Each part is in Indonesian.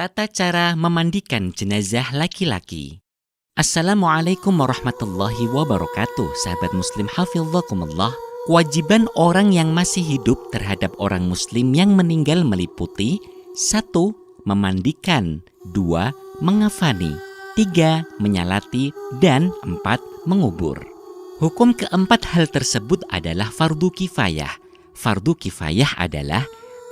Tata cara memandikan jenazah laki-laki. Assalamualaikum warahmatullahi wabarakatuh. Sahabat muslim hafizakumullah. Kewajiban orang yang masih hidup terhadap orang muslim yang meninggal meliputi 1. Memandikan, 2. Mengafani, 3. Menyalati, dan 4. Mengubur. Hukum keempat hal tersebut adalah fardu kifayah. Fardu kifayah adalah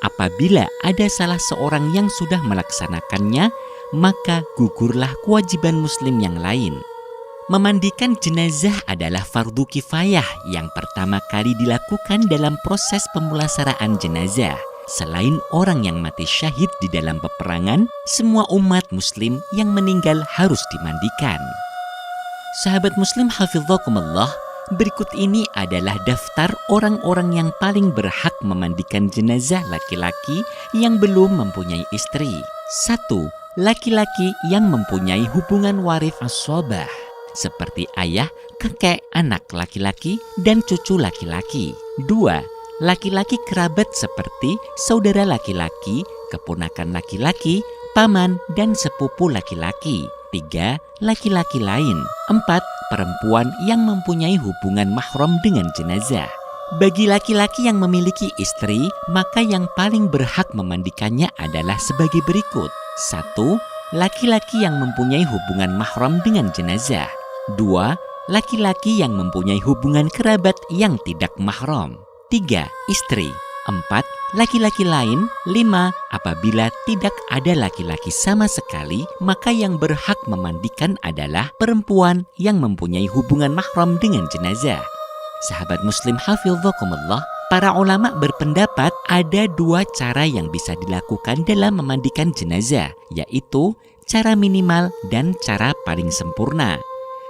apabila ada salah seorang yang sudah melaksanakannya, maka gugurlah kewajiban muslim yang lain. Memandikan jenazah adalah fardu kifayah yang pertama kali dilakukan dalam proses pemulasaraan jenazah. Selain orang yang mati syahid di dalam peperangan, semua umat muslim yang meninggal harus dimandikan. Sahabat muslim hafizakumullah, berikut ini adalah daftar orang-orang yang paling berhak memandikan jenazah laki-laki yang belum mempunyai istri. 1. Laki-laki yang mempunyai hubungan waris as-sobah, seperti ayah, kakek, anak laki-laki, dan cucu laki-laki. 2. Laki-laki kerabat seperti saudara laki-laki, keponakan laki-laki, paman, dan sepupu laki-laki. 3. Laki-laki lain. 4. Perempuan yang mempunyai hubungan mahram dengan jenazah. Bagi laki-laki yang memiliki istri, maka yang paling berhak memandikannya adalah sebagai berikut. 1. Laki-laki yang mempunyai hubungan mahram dengan jenazah. 2. Laki-laki yang mempunyai hubungan kerabat yang tidak mahram. 3. Istri. 4. Laki-laki lain. 5. Apabila tidak ada laki-laki sama sekali, maka yang berhak memandikan adalah perempuan yang mempunyai hubungan mahram dengan jenazah. Sahabat muslim hafizakumullah, para ulama berpendapat ada 2 cara yang bisa dilakukan dalam memandikan jenazah, yaitu cara minimal dan cara paling sempurna.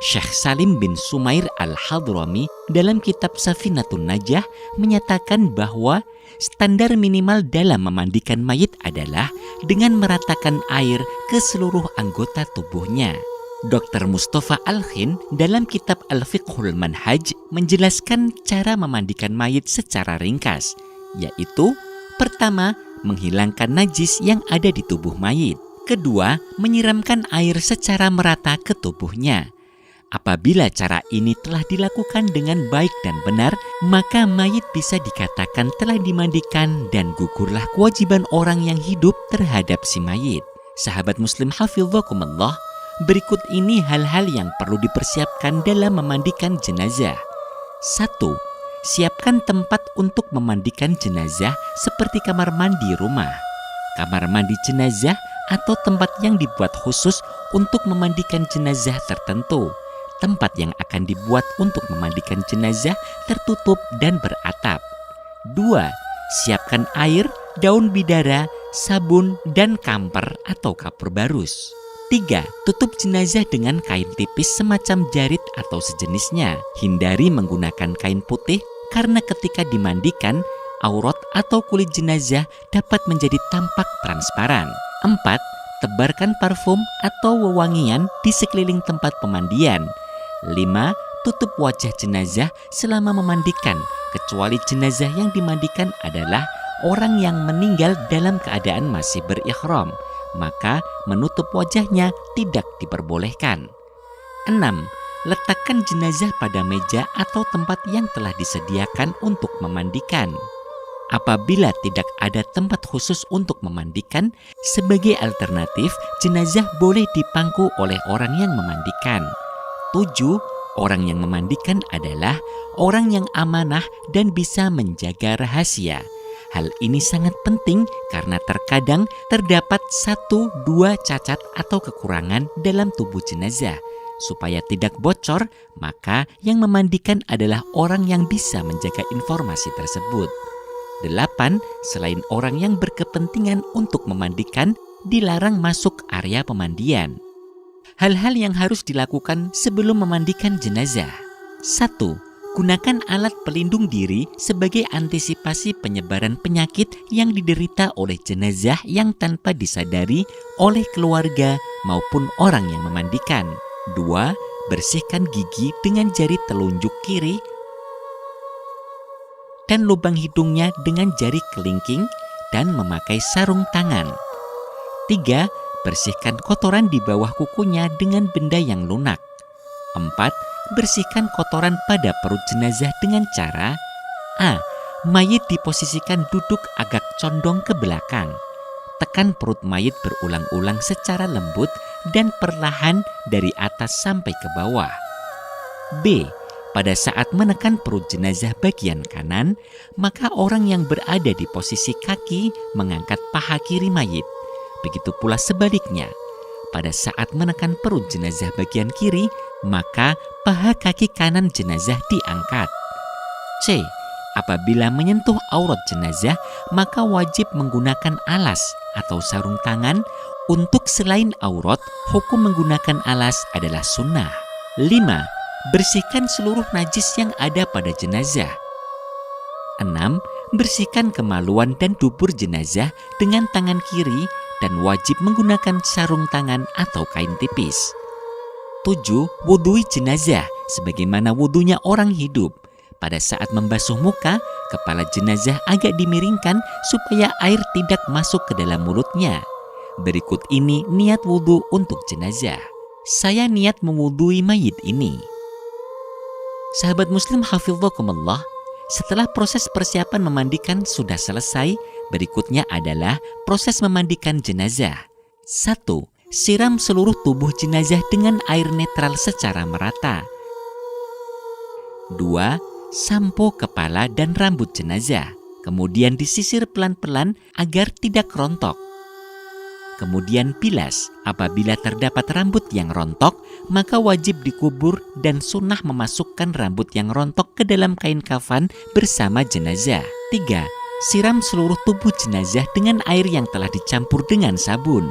Syekh Salim bin Sumair al-Hadrami dalam kitab Safinatun Najah menyatakan bahwa standar minimal dalam memandikan mayit adalah dengan meratakan air ke seluruh anggota tubuhnya. Dr. Mustafa Al-Khin dalam kitab Al-Fiqhul Manhaj menjelaskan cara memandikan mayit secara ringkas, yaitu pertama, menghilangkan najis yang ada di tubuh mayit. Kedua, menyiramkan air secara merata ke tubuhnya. Apabila cara ini telah dilakukan dengan baik dan benar, maka mayit bisa dikatakan telah dimandikan dan gugurlah kewajiban orang yang hidup terhadap si mayit. Sahabat muslim hafizakumullah, berikut ini hal-hal yang perlu dipersiapkan dalam memandikan jenazah. 1. Siapkan tempat untuk memandikan jenazah seperti kamar mandi rumah, kamar mandi jenazah, atau tempat yang dibuat khusus untuk memandikan jenazah tertentu. Tempat yang akan dibuat untuk memandikan jenazah tertutup dan beratap. 2. Siapkan air, daun bidara, sabun, dan kamper atau kapur barus. 3. Tutup jenazah dengan kain tipis semacam jarit atau sejenisnya. Hindari menggunakan kain putih karena ketika dimandikan, aurat atau kulit jenazah dapat menjadi tampak transparan. 4. Tebarkan parfum atau wewangian di sekeliling tempat pemandian. 5. Tutup wajah jenazah selama memandikan, kecuali jenazah yang dimandikan adalah orang yang meninggal dalam keadaan masih berihram, maka menutup wajahnya tidak diperbolehkan. 6. Letakkan jenazah pada meja atau tempat yang telah disediakan untuk memandikan. Apabila tidak ada tempat khusus untuk memandikan, sebagai alternatif, jenazah boleh dipangku oleh orang yang memandikan. 7. Orang yang memandikan adalah orang yang amanah dan bisa menjaga rahasia. Hal ini sangat penting karena terkadang terdapat 1-2 cacat atau kekurangan dalam tubuh jenazah. Supaya tidak bocor, maka yang memandikan adalah orang yang bisa menjaga informasi tersebut. 8. Selain orang yang berkepentingan untuk memandikan, dilarang masuk area pemandian. Hal-hal yang harus dilakukan sebelum memandikan jenazah. 1. Gunakan alat pelindung diri sebagai antisipasi penyebaran penyakit yang diderita oleh jenazah yang tanpa disadari oleh keluarga maupun orang yang memandikan. 2. Bersihkan gigi dengan jari telunjuk kiri dan lubang hidungnya dengan jari kelingking dan memakai sarung tangan. 3. bersihkan kotoran di bawah kukunya dengan benda yang lunak. 4. Bersihkan kotoran pada perut jenazah dengan cara A. Mayit diposisikan duduk agak condong ke belakang. Tekan perut mayit berulang-ulang secara lembut dan perlahan dari atas sampai ke bawah. B. Pada saat menekan perut jenazah bagian kanan, maka orang yang berada di posisi kaki mengangkat paha kiri mayit. Begitu pula sebaliknya. Pada saat menekan perut jenazah bagian kiri, maka paha kaki kanan jenazah diangkat. C. Apabila menyentuh aurat jenazah, maka wajib menggunakan alas atau sarung tangan. Untuk selain aurat, hukum menggunakan alas adalah sunnah. 5. Bersihkan seluruh najis yang ada pada jenazah. 6. Bersihkan kemaluan dan dubur jenazah dengan tangan kiri dan wajib menggunakan sarung tangan atau kain tipis. 7. Wudhui jenazah sebagaimana wudhunya orang hidup. Pada saat membasuh muka, kepala jenazah agak dimiringkan supaya air tidak masuk ke dalam mulutnya. Berikut ini niat wudhu untuk jenazah. Saya niat mewudhui mayit ini. Sahabat muslim hafizakumullah, setelah proses persiapan memandikan sudah selesai, berikutnya adalah proses memandikan jenazah. 1. Siram seluruh tubuh jenazah dengan air netral secara merata. 2. Sampo kepala dan rambut jenazah, kemudian disisir pelan-pelan agar tidak rontok. Kemudian bilas. Apabila terdapat rambut yang rontok, maka wajib dikubur dan sunnah memasukkan rambut yang rontok ke dalam kain kafan bersama jenazah. 3. Siram seluruh tubuh jenazah dengan air yang telah dicampur dengan sabun.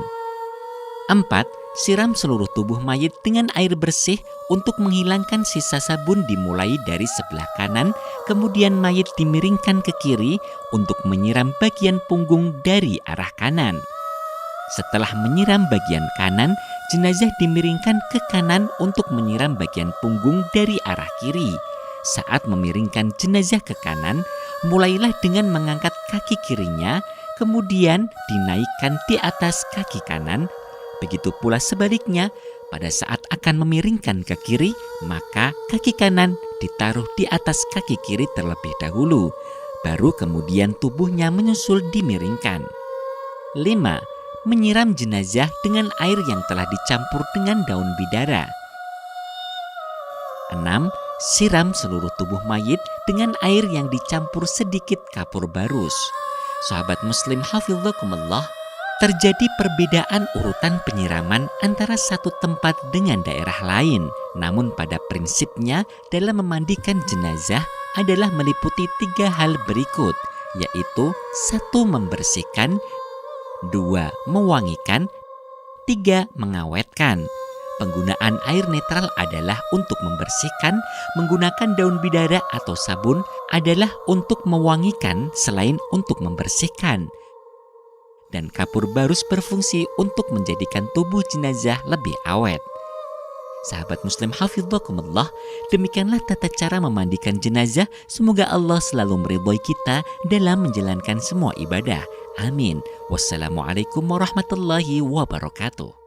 4. Siram seluruh tubuh mayit dengan air bersih untuk menghilangkan sisa sabun dimulai dari sebelah kanan, kemudian mayit dimiringkan ke kiri untuk menyiram bagian punggung dari arah kanan. Setelah menyiram bagian kanan, jenazah dimiringkan ke kanan untuk menyiram bagian punggung dari arah kiri. Saat memiringkan jenazah ke kanan, mulailah dengan mengangkat kaki kirinya, kemudian dinaikkan di atas kaki kanan. Begitu pula sebaliknya, pada saat akan memiringkan ke kiri, maka kaki kanan ditaruh di atas kaki kiri terlebih dahulu, baru kemudian tubuhnya menyusul dimiringkan. 5. Menyiram jenazah dengan air yang telah dicampur dengan daun bidara. 6. Siram seluruh tubuh mayit dengan air yang dicampur sedikit kapur barus. Sahabat muslim hafizakumullah, terjadi perbedaan urutan penyiraman antara satu tempat dengan daerah lain. Namun pada prinsipnya dalam memandikan jenazah adalah meliputi 3 hal berikut, yaitu 1. Membersihkan, 2. Mewangikan, 3. Mengawetkan. Penggunaan air netral adalah untuk membersihkan, menggunakan daun bidara atau sabun adalah untuk mewangikan selain untuk membersihkan. Dan kapur barus berfungsi untuk menjadikan tubuh jenazah lebih awet. Sahabat muslim hafizakumullah, demikianlah tata cara memandikan jenazah. Semoga Allah selalu meridhoi kita dalam menjalankan semua ibadah. Amin. Wassalamualaikum warahmatullahi wabarakatuh.